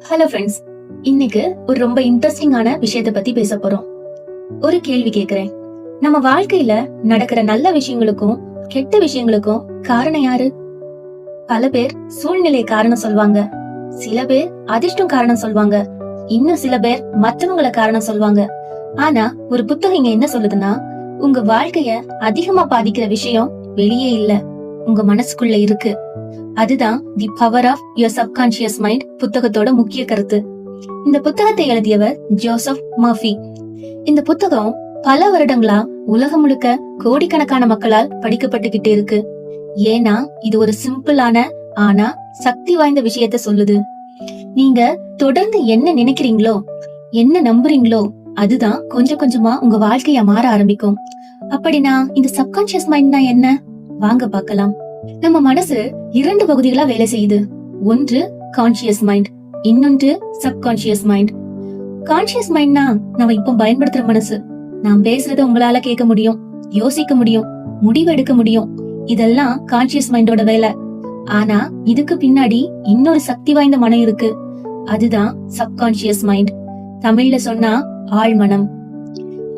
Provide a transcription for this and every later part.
Hello friends, இன்னைக்கு ஒரு ரொம்ப இன்ட்ரெஸ்டிங்கான விஷயத்த பத்தி பேச போறோம். ஒரு கேள்வி கேக்குறேன். நம்ம வாழ்க்கையில நடக்கிற நல்ல விஷயங்களுக்கும் கெட்ட விஷயங்களுக்கும் காரணம் யாரு? பல பேர் சூழ்நிலை காரணம் சொல்வாங்க, சில பேர் அதிர்ஷ்டம் காரணம் சொல்வாங்க, இன்னும் சில பேர் மற்றவங்கள காரணம் சொல்வாங்க. ஆனா ஒரு புத்தகம் இங்க என்ன சொல்லுதுன்னா, உங்க வாழ்க்கைய அதிகமா பாதிக்கிற விஷயம் வெளியே இல்ல, உங்க மனசுக்குள்ள இருக்கு. அதுதான் the power of your subconscious mind புத்தகத்தோட முக்கிய கருத்து. இந்த புத்தகத்தை எழுதியவர் ஜோசப் மர்ஃபி. இந்த புத்தகம் பல வருடங்களா உலகம் முழுக்க கோடிக்கணக்கான மக்களால் படிக்கப்பட்டுகிட்டே இருக்கு. ஏன்னா இது ஒரு சிம்பிளான ஆனா சக்தி வாய்ந்த விஷயத்த சொல்லுது. நீங்க தொடர்ந்து என்ன நினைக்கிறீங்களோ, என்ன நம்புறீங்களோ, அதுதான் கொஞ்சம் கொஞ்சமா உங்க வாழ்க்கைய மாற ஆரம்பிக்கும். அப்படின்னா இந்த சப்கான்சியஸ் மைண்ட்னா என்ன? வாங்க பார்க்கலாம். நம்ம மனசு இரண்டு பகுதிகளா வேலை செய்யுது. ஒன்று கான்சியஸ் மைண்ட், இன்னொன்று சப்கான்சியஸ் மைண்ட். கான்சியஸ் மைண்ட்னா நம்ம இப்ப பயன்படுத்துற மனசு. நாம் பேசுறத உங்களால கேட்க முடியும், யோசிக்க முடியும், முடிவு எடுக்க முடியும். இதெல்லாம் கான்சியஸ் மைண்டோட வேலை. ஆனா இதுக்கு பின்னாடி இன்னொரு சக்தி வாய்ந்த மனம் இருக்கு. அதுதான் சப்கான்சியஸ் மைண்ட். தமிழ்ல சொன்னா ஆழ்மனம்.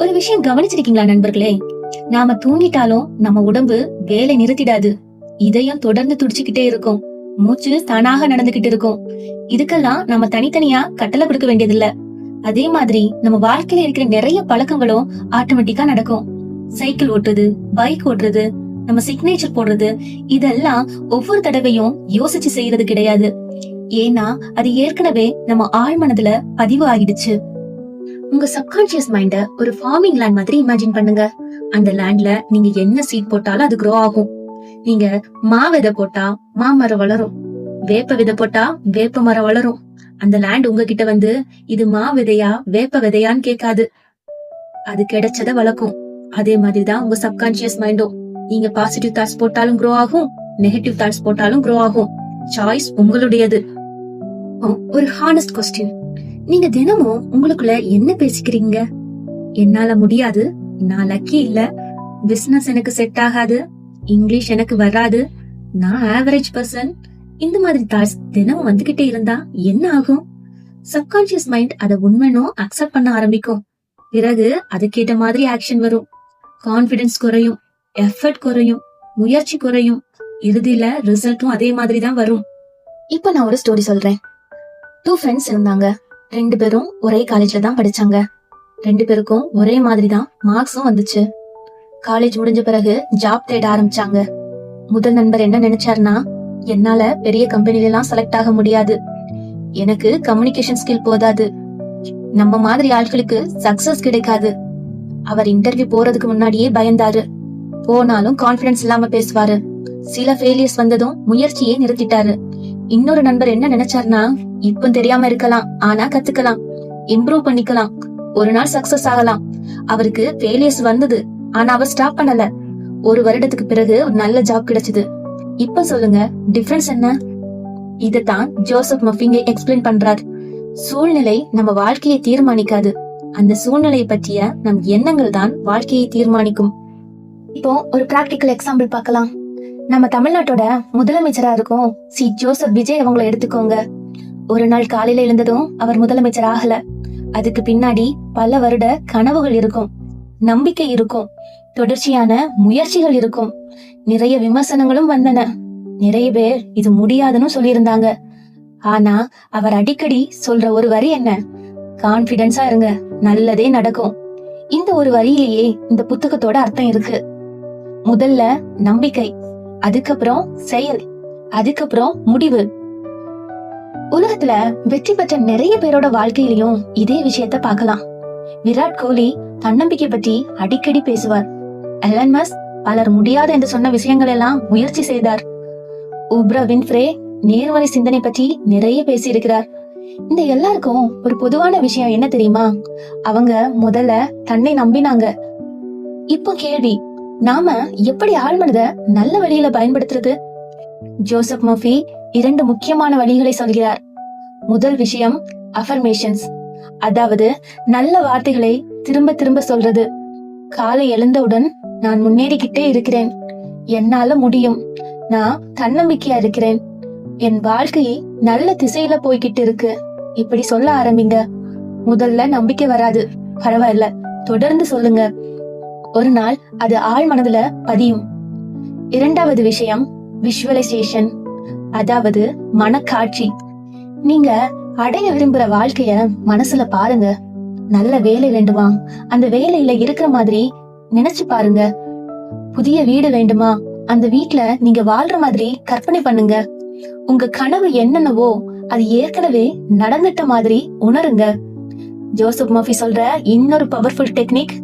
ஒரு விஷயம் கவனிச்சிருக்கீங்களா நண்பர்களே? நாம தூங்கிட்டாலும் நம்ம உடம்பு வேலை நிறுத்திடாது. இதயம் தொடர்ந்து துடிச்சுக்கிட்டே இருக்கும், மூச்சு தானாக நடந்துகிட்டு இருக்கும். இதுக்கெல்லாம் நம்ம தனித்தனியா கட்டளை கொடுக்க வேண்டியதில்ல. அதே மாதிரி நம்ம வாழ்க்கையில இருக்கிற நிறைய பழக்கங்களும் ஆட்டோமேட்டிக்கா நடக்கும். சைக்கிள் ஓட்டுறது, பைக் ஓட்டுறது, நம்ம சிக்னேச்சர் போடுறது, இதெல்லாம் ஒவ்வொரு தடவையும் யோசிச்சு செய்யறது கிடையாது. ஏன்னா அது ஏற்கனவே நம்ம ஆழ்மனதுல பதிவு ஆகிடுச்சு. உங்க சப்கான்சியஸ் மைண்ட ஒரு ஃபார்மிங் லேண்ட் மாதிரி இமேஜின் பண்ணுங்க. அந்த லேண்ட்ல நீங்க என்ன சீட் போட்டாலும் அது க்ரோ ஆகும். நீங்க மா விதை போட்டா மாமரம் வளரும், வேப்ப விதை போட்டா வேப்ப மரம் வளரும். அந்த லேண்ட் உங்ககிட்ட வந்து இது மா விதையா வேப்ப விதையான்னு கேட்காது, அது கிடைச்சத வளர்க்கும். அதே மாதிரிதான் உங்க சப்கான்சியஸ் மைண்டும். நீங்க பாசிட்டிவ் தாட்ஸ் போட்டாலும் க்ரோ ஆகும், நெகட்டிவ் தாட்ஸ் போட்டாலும் க்ரோ ஆகும். சாய்ஸ் உங்களுடையது. ஒரு ஹானஸ்ட் கொஸ்டின், நீங்க தினமும் உங்களுக்குள்ள என்ன பேசிக்கிறீங்க? என்னால முடியாது, நான் லக்கி இல்ல, பிசினஸ் எனக்கு செட் ஆகாது, இங்கிலீஷ் எனக்கு வராது, நான் ஆவரேஜ் பர்சன். இந்த மாதிரி தாட்ஸ் தினமும் வந்துகிட்டே இருந்தா என்ன ஆகும்? சப்கான்சியஸ் மைண்ட் அதை உண்மைனோ அக்செப்ட் பண்ண ஆரம்பிக்கும். பிறகு அதுக்கேற்ற மாதிரி ஆக்ஷன் வரும். கான்பிடன்ஸ் குறையும், எஃபர்ட் குறையும், முயற்சி குறையும். இறுதியில ரிசல்ட்டும் அதே மாதிரி தான் வரும். இப்ப நான் ஒரு ஸ்டோரி சொல்றேன். 2 ஃப்ரெண்ட்ஸ் இருந்தாங்க. 2 பேரும் ஒரே காலேஜ்ல தான் படிச்சாங்க. 2 பேருக்கும் ஒரே மாதிரி தான் மார்க்ஸும் வந்துச்சு. காலேஜ் முடிஞ்ச பிறகு ஜாப் தேட ஆரம்பிச்சாங்க. முதல் நண்பர் என்ன நினைச்சாருன்னா, என்னால பெரிய கம்பெனில எல்லாம் செலக்ட் ஆக முடியாது, எனக்கு கம்யூனிகேஷன் ஸ்கில் போதாது, நம்ம மாதிரி ஆட்களுக்கு சக்சஸ் கிடைக்காது. அவர் இன்டர்வியூ போறதுக்கு முன்னாடியே பயந்தாரு. போனாலும் கான்பிடன்ஸ் இல்லாம பேசுவாரு. சில ஃபெயிலியர்ஸ் வந்ததும் முயற்சியே நிறுத்திட்டாரு. இன்னொரு நண்பர் என்ன நினைச்சாருன்னா, இப்ப தெரியாம இருக்கலாம், ஆனா கத்துக்கலாம், இம்ப்ரூவ் பண்ணிக்கலாம், ஒரு நாள் சக்சஸ் ஆகலாம். அவருக்கு ஃபெயிலியர்ஸ் வந்தது, ஆனா அவர் ஸ்டாப் பண்ணல. 1 வருடத்துக்கு பிறகு ஒரு நல்ல ஜாப் கிடைச்சது. இப்ப சொல்லுங்க, டிஃபரன்ஸ் என்ன? இதத்தான் ஜோசப் மர்ஃபி எக்ஸ்பிளைன் பண்றார். சூழ்நிலை நம்ம வாழ்க்கையை தீர்மானிக்காது, அந்த சூழ்நிலையை பற்றிய நம் எண்ணங்கள் தான் வாழ்க்கையை தீர்மானிக்கும். இப்போ ஒரு பிராக்டிக்கல் எக்ஸாம்பிள் பார்க்கலாம். நம்ம தமிழ்நாட்டோட முதலமைச்சரா இருக்கும் ஜோசப் விஜய் அவங்கள எடுத்துக்கோங்க. ஒரு நாள் காலையில எழுந்ததும் அவர் முதலமைச்சர் ஆகல. அதுக்கு பின்னாடி பல வருட கனவுகள் இருக்கும், நம்பிக்கை இருக்கும், தொடர்ச்சியான முயற்சிகள் இருக்கும். நிறைய விமர்சனங்களும் வந்தன. நிறைய பேர் இது முடியாதுன்னு சொல்லியிருந்தாங்க. ஆனா அவர் அடிக்கடி சொல்ற ஒரு வரி என்ன? கான்பிடன்ஸா இருங்க, நல்லதே நடக்கும். இந்த ஒரு வரியிலேயே இந்த புத்தகத்தோட அர்த்தம் இருக்கு. முதல்ல நம்பிக்கை, அதுக்கப்புறம் செயல், அதுக்கப்புறம் முடிவு. உலகத்துல வெற்றி பெற்ற நிறைய பேரோட வாழ்க்கையிலயும் இதே விஷயத்த பார்க்கலாம். விராட் கோலி தன்னம்பிக்கை பற்றி அடிக்கடி பேசுவார். எலன் மஸ்க் பலர் முடியாது என்று சொன்ன விஷயங்கள் எல்லாம் முயற்சி செய்தார். ஓப்ரா வின்ஃப்ரே நேர்மறை சிந்தனை பற்றி நிறைய பேசியிருக்கிறார். இந்த எல்லாருக்கும் ஒரு பொதுவான விஷயம் என்ன தெரியுமா? அவங்க முதல்ல தன்னை நம்பினாங்க. இப்போ கேள்வி, நாம எப்படி ஆழ்மனத நல்ல வழியில பயன்படுத்துறது? ஜோசப் மர்ஃபி 2 முக்கியமான வழிகளை சொல்கிறார். முதல் விஷயம் அஃபர்மேஷன்ஸ், அதாவது நல்ல வார்த்தைகளை திரும்ப திரும்ப சொல்றது. காலை எழுந்தவுடன் நான் முன்னேறிக்கிட்டே இருக்கிறேன், என்னால முடியும், நான் தன்னம்பிக்கையா இருக்கிறேன், என் வாழ்க்கை நல்ல திசையில போய்கிட்டு இருக்கு, இப்படி சொல்ல ஆரம்பிங்க. முதல்ல நம்பிக்கை வராது, பரவாயில்ல, தொடர்ந்து சொல்லுங்க. ஒரு நாள் அது ஆழ் மனதுல பதியும். இரண்டாவது விஷயம் விஷுவலைசேஷன், அதாவது மனக்காட்சி. நீங்க அடைய விரும்புற வாழ்க்கைய மனசுல பாருங்க. நல்ல வேலை வேண்டுமா, அந்த வேலையில இருக்கிற மாதிரி நினைச்சு பாருங்க. புதிய வீடு வேண்டுமா, அந்த வீட்ல நீங்க வாழ்ற மாதிரி கற்பனை பண்ணுங்க. உங்க கனவு என்னென்னவோ அது ஏற்கனவே நடந்துட்ட மாதிரி உணருங்க. ஜோசப் மர்ஃபி சொல்ற இன்னொரு பவர்ஃபுல் டெக்னிக்,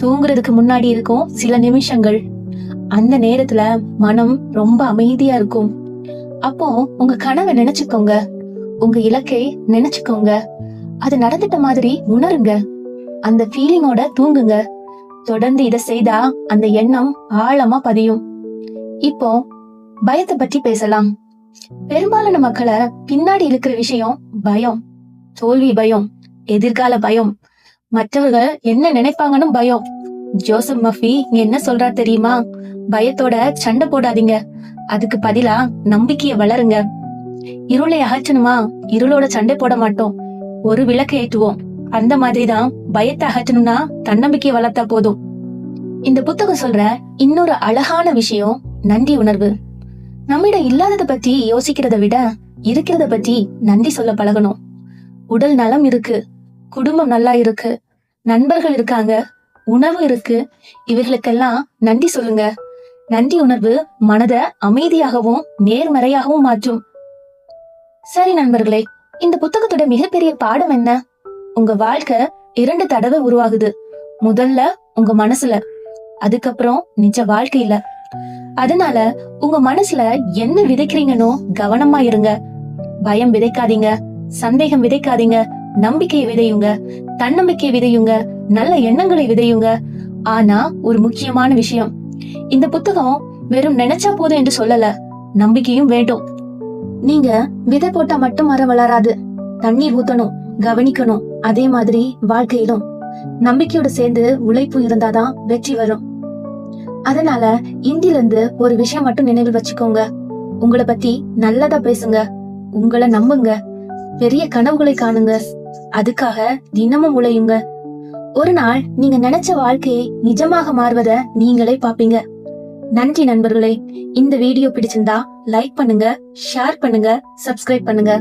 தூங்குறதுக்கு முன்னாடி இருக்கும் சில நிமிஷங்கள். அந்த நேரத்துல மனம் ரொம்ப அமைதியா இருக்கும். அப்போ உங்க கனவை நினைச்சுக்கோங்க, உங்க இலக்கை நினைச்சுக்கோங்க. அது நடந்துட்ட மாதிரி உணருங்க. அந்த ஃபீலிங்கோட தூங்குங்க. தொடர்ந்து இதை செய்தா அந்த எண்ணம் ஆழமா பதியும். இப்போ பயத்தை பற்றி பேசலாம். பெரும்பாலான மக்களை பின்னாடி இருக்கிற விஷயம் பயம். தோல்வி பயம், எதிர்கால பயம், மற்றவர்கள் என்ன நினைப்பாங்கன்னு பயம். ஜோசப் மர்ஃபி என்ன சொல்றார் தெரியுமா? பயத்தோட சண்டை போடாதீங்க, அதுக்கு பதிலா நம்பிக்கைய வளருங்க. இருளை அகற்றணுமா, இருளோட சண்டை போட மாட்டோம், ஒரு விளக்கை ஏற்றுவோம். அந்த மாதிரிதான் பயத்தை அகற்றணும்னா தன்னம்பிக்கையை வளர்த்தா போதும். இந்த புத்தகம் சொல்ற இன்னொரு அழகான விஷயம் நன்றி உணர்வு. நம்மிடம் இல்லாதத பத்தி யோசிக்கிறத விட இருக்கிறத பத்தி நன்றி சொல்ல பழகணும். உடல் நலம் இருக்கு, குடும்பம் நல்லா இருக்கு, நண்பர்கள் இருக்காங்க, உணவு இருக்கு, இவர்களுக்கெல்லாம் நன்றி சொல்லுங்க. நன்றி உணர்வு மனதை அமைதியாகவும் நேர்மறையாகவும் மாற்றும். சரி நண்பர்களே, இந்த புத்தகத்தோட மிகப்பெரிய பாடம் என்ன? உங்க வாழ்க்கை 2 தடவை உருவாகுது. முதல்ல உங்க மனசுல, அதுக்கப்புறம் நிஜ வாழ்க்கையில. அதனால உங்க மனசுல என்ன விதைக்கிறீங்கன்னு கவனமா இருங்க. பயம் விதைக்காதீங்க, சந்தேகம் விதைக்காதீங்க, நம்பிக்கையை விதையுங்க, தன்னம்பிக்கை விதையுங்க, நல்ல எண்ணங்களை விதையுங்க. ஆனா ஒரு முக்கியமான விஷயம், இந்த புத்தகம் வெறும் நினைச்சா போதும் என்று சொல்லல, நம்பிக்கையும் வேண்டும். நீங்க விதை போட்டா மட்டும் மரம் வளராது, தண்ணீர் ஊத்தணும், கவனிக்கணும். அதே மாதிரி வாழ்க்கையிலும் நம்பிக்கையோட சேர்ந்து உழைப்பு இருந்தாதான் வெற்றி வரும். அதனால இந்திலிருந்து ஒரு விஷயம் மட்டும் நினைவில் வச்சுக்கோங்க. உங்களை பத்தி நல்லதா பேசுங்க, உங்களை நம்புங்க, பெரிய கனவுகளை காணுங்க, அதுக்காக தினமும் உழையுங்க. ஒரு நாள் நீங்க நினைச்ச வாழ்க்கையை நிஜமாக மாறுவத நீங்களே பாப்பீங்க. நன்றி நண்பர்களே. இந்த வீடியோ பிடிச்சிருந்தா லைக் பண்ணுங்க, ஷேர் பண்ணுங்க, சப்ஸ்கிரைப் பண்ணுங்க.